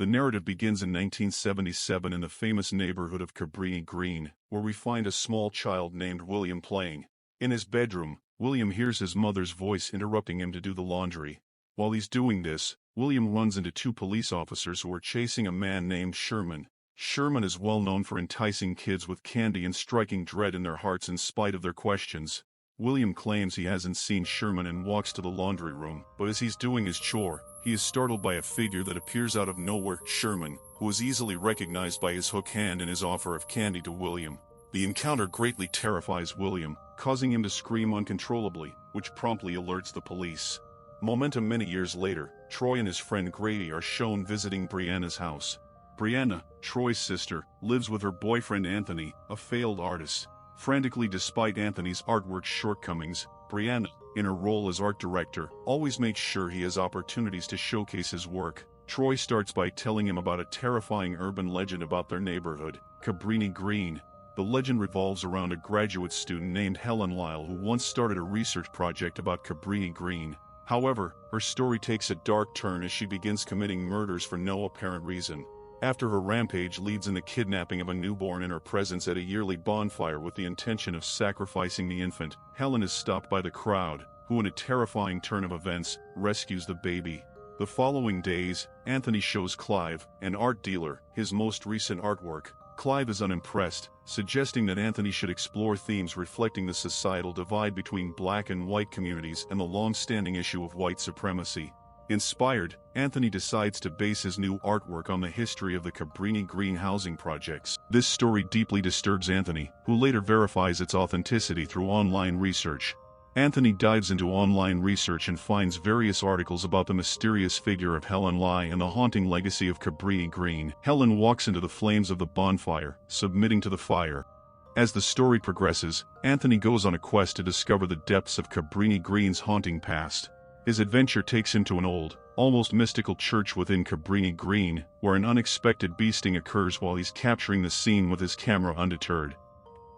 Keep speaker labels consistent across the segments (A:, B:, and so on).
A: The narrative begins in 1977 in the famous neighborhood of Cabrini Green, where we find a small child named William playing. In his bedroom, William hears his mother's voice interrupting him to do the laundry. While he's doing this, William runs into two police officers who are chasing a man named Sherman. Sherman is well known for enticing kids with candy and striking dread in their hearts in spite of their questions. William claims he hasn't seen Sherman and walks to the laundry room, but as he's doing his chore, he is startled by a figure that appears out of nowhere, Sherman, who is easily recognized by his hook hand and his offer of candy to William. The encounter greatly terrifies William, causing him to scream uncontrollably, which promptly alerts the police. Momentum many years later, Troy and his friend Grady are shown visiting Brianna's house. Brianna, Troy's sister, lives with her boyfriend Anthony, a failed artist. Frantically despite Anthony's artwork's shortcomings, Brianna, in her role as art director, always makes sure he has opportunities to showcase his work. Troy starts by telling him about a terrifying urban legend about their neighborhood, Cabrini Green. The legend revolves around a graduate student named Helen Lyle who once started a research project about Cabrini Green. However, her story takes a dark turn as she begins committing murders for no apparent reason. After her rampage leads in the kidnapping of a newborn in her presence at a yearly bonfire with the intention of sacrificing the infant, Helen is stopped by the crowd, who in a terrifying turn of events, rescues the baby. The following days, Anthony shows Clive, an art dealer, his most recent artwork. Clive is unimpressed, suggesting that Anthony should explore themes reflecting the societal divide between black and white communities and the long-standing issue of white supremacy. Inspired, Anthony decides to base his new artwork on the history of the Cabrini Green housing projects. This story deeply disturbs Anthony, who later verifies its authenticity through online research. Anthony dives into online research and finds various articles about the mysterious figure of Helen Lyle and the haunting legacy of Cabrini Green. Helen walks into the flames of the bonfire, submitting to the fire. As the story progresses, Anthony goes on a quest to discover the depths of Cabrini Green's haunting past. His adventure takes him to an old, almost mystical church within Cabrini Green, where an unexpected beasting occurs while he's capturing the scene with his camera undeterred.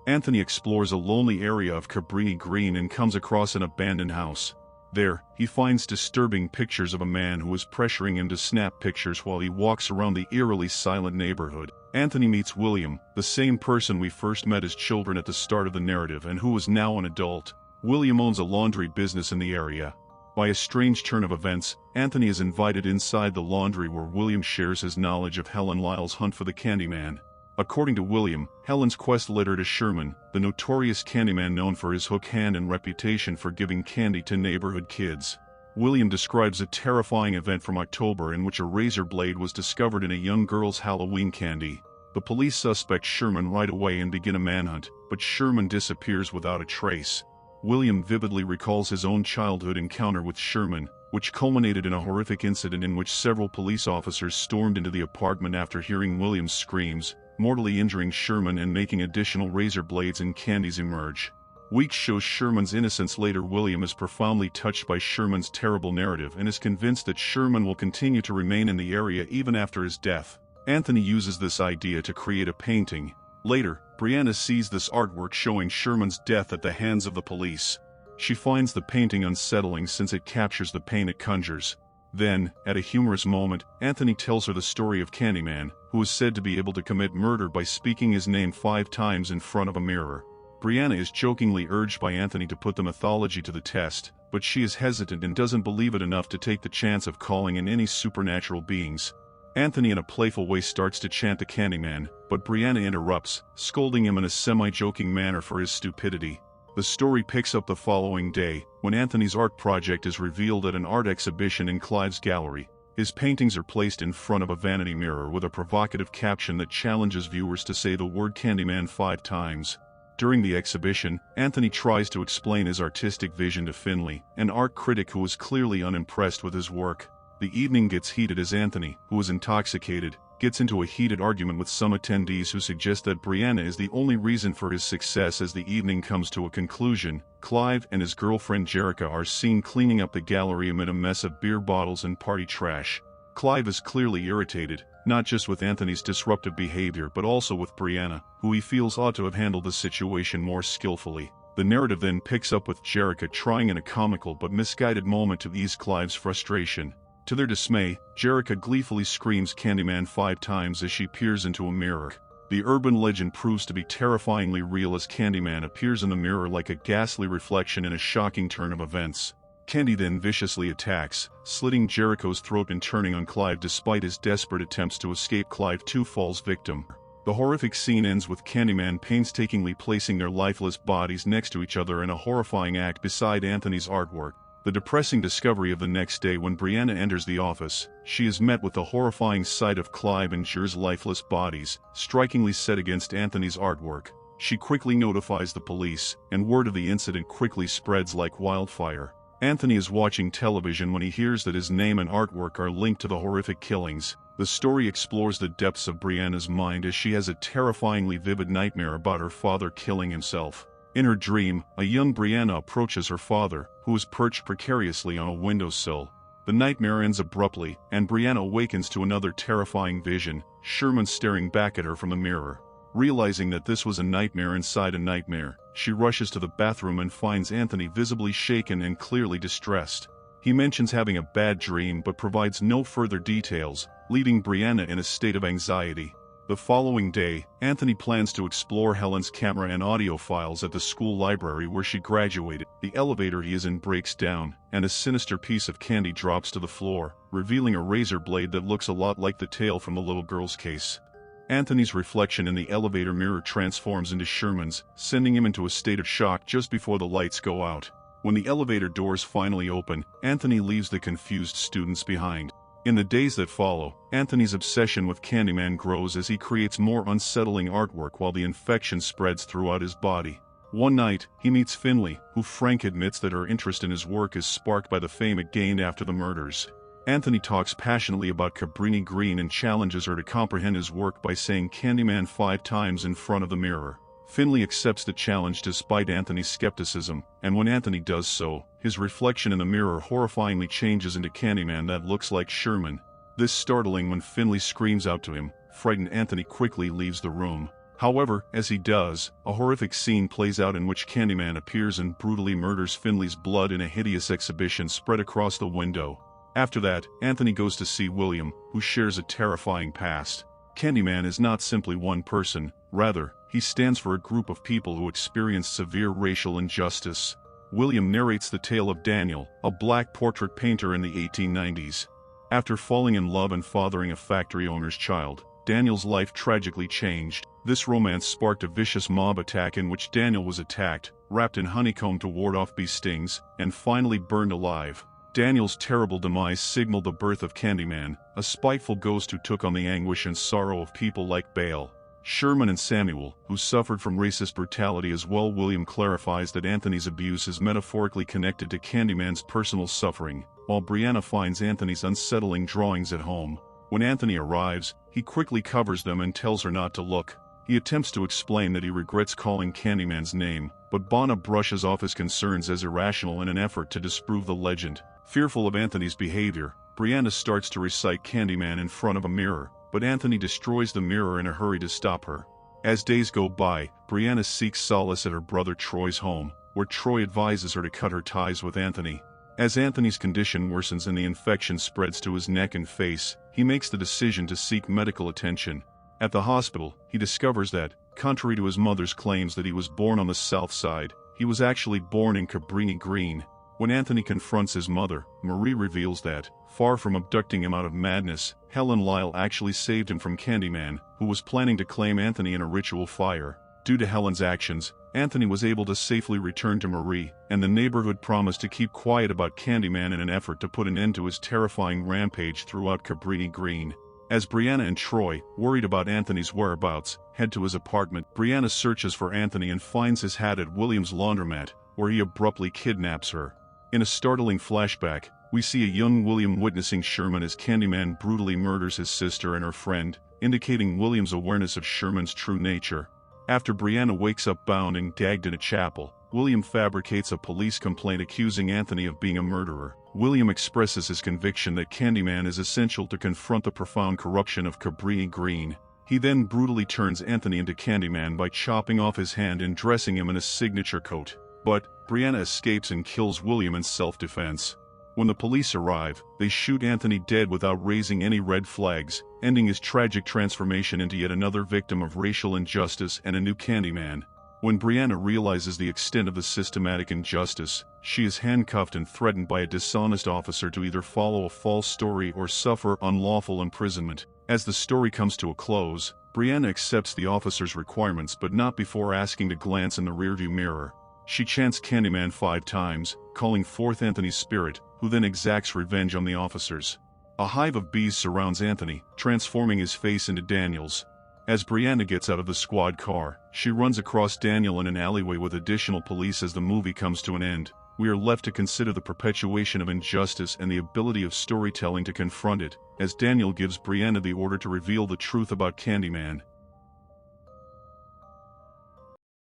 A: Anthony explores a lonely area of Cabrini Green and comes across an abandoned house. There, he finds disturbing pictures of a man who is pressuring him to snap pictures while he walks around the eerily silent neighborhood. Anthony meets William, the same person we first met as children at the start of the narrative and who is now an adult. William owns a laundry business in the area. By a strange turn of events, Anthony is invited inside the laundry where William shares his knowledge of Helen Lyle's hunt for the Candyman. According to William, Helen's quest led her to Sherman, the notorious Candyman known for his hook hand and reputation for giving candy to neighborhood kids. William describes a terrifying event from October in which a razor blade was discovered in a young girl's Halloween candy. The police suspect Sherman right away and begin a manhunt, but Sherman disappears without a trace. William vividly recalls his own childhood encounter with Sherman, which culminated in a horrific incident in which several police officers stormed into the apartment after hearing William's screams, mortally injuring Sherman and making additional razor blades and candies emerge. Weeks shows Sherman's innocence. Later, William is profoundly touched by Sherman's terrible narrative and is convinced that Sherman will continue to remain in the area even after his death. Anthony uses this idea to create a painting. Later, Brianna sees this artwork showing Sherman's death at the hands of the police. She finds the painting unsettling since it captures the pain it conjures. Then, at a humorous moment, Anthony tells her the story of Candyman, who is said to be able to commit murder by speaking his name 5 times in front of a mirror. Brianna is jokingly urged by Anthony to put the mythology to the test, but she is hesitant and doesn't believe it enough to take the chance of calling in any supernatural beings. Anthony in a playful way starts to chant the Candyman, but Brianna interrupts, scolding him in a semi-joking manner for his stupidity. The story picks up the following day, when Anthony's art project is revealed at an art exhibition in Clive's gallery. His paintings are placed in front of a vanity mirror with a provocative caption that challenges viewers to say the word Candyman 5 times. During the exhibition, Anthony tries to explain his artistic vision to Finley, an art critic who is clearly unimpressed with his work. The evening gets heated as Anthony, who is intoxicated, gets into a heated argument with some attendees who suggest that Brianna is the only reason for his success. As the evening comes to a conclusion, Clive and his girlfriend Jerica are seen cleaning up the gallery amid a mess of beer bottles and party trash. Clive is clearly irritated, not just with Anthony's disruptive behavior but also with Brianna, who he feels ought to have handled the situation more skillfully. The narrative then picks up with Jerica trying in a comical but misguided moment to ease Clive's frustration. To their dismay, Jerica gleefully screams Candyman 5 times as she peers into a mirror. The urban legend proves to be terrifyingly real as Candyman appears in the mirror like a ghastly reflection in a shocking turn of events. Candy then viciously attacks, slitting Jericho's throat and turning on Clive despite his desperate attempts to escape. Clive too falls victim. The horrific scene ends with Candyman painstakingly placing their lifeless bodies next to each other in a horrifying act beside Anthony's artwork. The depressing discovery of the next day when Brianna enters the office, she is met with the horrifying sight of Clive and Jer's lifeless bodies, strikingly set against Anthony's artwork. She quickly notifies the police, and word of the incident quickly spreads like wildfire. Anthony is watching television when he hears that his name and artwork are linked to the horrific killings. The story explores the depths of Brianna's mind as she has a terrifyingly vivid nightmare about her father killing himself. In her dream, a young Brianna approaches her father, who is perched precariously on a windowsill. The nightmare ends abruptly, and Brianna awakens to another terrifying vision, Sherman staring back at her from the mirror. Realizing that this was a nightmare inside a nightmare, she rushes to the bathroom and finds Anthony visibly shaken and clearly distressed. He mentions having a bad dream but provides no further details, leaving Brianna in a state of anxiety. The following day, Anthony plans to explore Helen's camera and audio files at the school library where she graduated. The elevator he is in breaks down, and a sinister piece of candy drops to the floor, revealing a razor blade that looks a lot like the tail from the little girl's case. Anthony's reflection in the elevator mirror transforms into Sherman's, sending him into a state of shock just before the lights go out. When the elevator doors finally open, Anthony leaves the confused students behind. In the days that follow, Anthony's obsession with Candyman grows as he creates more unsettling artwork while the infection spreads throughout his body. One night, he meets Finley, who Frank admits that her interest in his work is sparked by the fame it gained after the murders. Anthony talks passionately about Cabrini Green and challenges her to comprehend his work by saying Candyman 5 times in front of the mirror. Finley accepts the challenge despite Anthony's skepticism, and when Anthony does so, his reflection in the mirror horrifyingly changes into Candyman that looks like Sherman. This startling when Finley screams out to him. Frightened Anthony quickly leaves the room. However, as he does, a horrific scene plays out in which Candyman appears and brutally murders Finley's blood in a hideous exhibition spread across the window. After that, Anthony goes to see William, who shares a terrifying past. Candyman is not simply one person, rather, he stands for a group of people who experience severe racial injustice. William narrates the tale of Daniel, a black portrait painter in the 1890s. After falling in love and fathering a factory owner's child, Daniel's life tragically changed. This romance sparked a vicious mob attack in which Daniel was attacked, wrapped in honeycomb to ward off bee stings, and finally burned alive. Daniel's terrible demise signaled the birth of Candyman, a spiteful ghost who took on the anguish and sorrow of people like Bale, Sherman and Samuel, who suffered from racist brutality as well. William clarifies that Anthony's abuse is metaphorically connected to Candyman's personal suffering, while Brianna finds Anthony's unsettling drawings at home. When Anthony arrives, he quickly covers them and tells her not to look. He attempts to explain that he regrets calling Candyman's name, but Bonna brushes off his concerns as irrational in an effort to disprove the legend. Fearful of Anthony's behavior, Brianna starts to recite Candyman in front of a mirror, but Anthony destroys the mirror in a hurry to stop her. As days go by, Brianna seeks solace at her brother Troy's home, where Troy advises her to cut her ties with Anthony. As Anthony's condition worsens and the infection spreads to his neck and face, he makes the decision to seek medical attention. At the hospital, he discovers that, contrary to his mother's claims that he was born on the south side, he was actually born in Cabrini Green. When Anthony confronts his mother, Marie reveals that, far from abducting him out of madness, Helen Lyle actually saved him from Candyman, who was planning to claim Anthony in a ritual fire. Due to Helen's actions, Anthony was able to safely return to Marie, and the neighborhood promised to keep quiet about Candyman in an effort to put an end to his terrifying rampage throughout Cabrini Green. As Brianna and Troy, worried about Anthony's whereabouts, head to his apartment, Brianna searches for Anthony and finds his hat at William's laundromat, where he abruptly kidnaps her. In a startling flashback, we see a young William witnessing Sherman as Candyman brutally murders his sister and her friend, indicating William's awareness of Sherman's true nature. After Brianna wakes up bound and gagged in a chapel, William fabricates a police complaint accusing Anthony of being a murderer. William expresses his conviction that Candyman is essential to confront the profound corruption of Cabrini Green. He then brutally turns Anthony into Candyman by chopping off his hand and dressing him in a signature coat. But Brianna escapes and kills William in self-defense. When the police arrive, they shoot Anthony dead without raising any red flags, ending his tragic transformation into yet another victim of racial injustice and a new Candyman. When Brianna realizes the extent of the systematic injustice, she is handcuffed and threatened by a dishonest officer to either follow a false story or suffer unlawful imprisonment. As the story comes to a close, Brianna accepts the officer's requirements but not before asking to glance in the rearview mirror. She chants Candyman 5 times, calling forth Anthony's spirit, who then exacts revenge on the officers. A hive of bees surrounds Anthony, transforming his face into Daniel's. As Brianna gets out of the squad car, she runs across Daniel in an alleyway with additional police. As the movie comes to an end, we are left to consider the perpetuation of injustice and the ability of storytelling to confront it, as Daniel gives Brianna the order to reveal the truth about Candyman.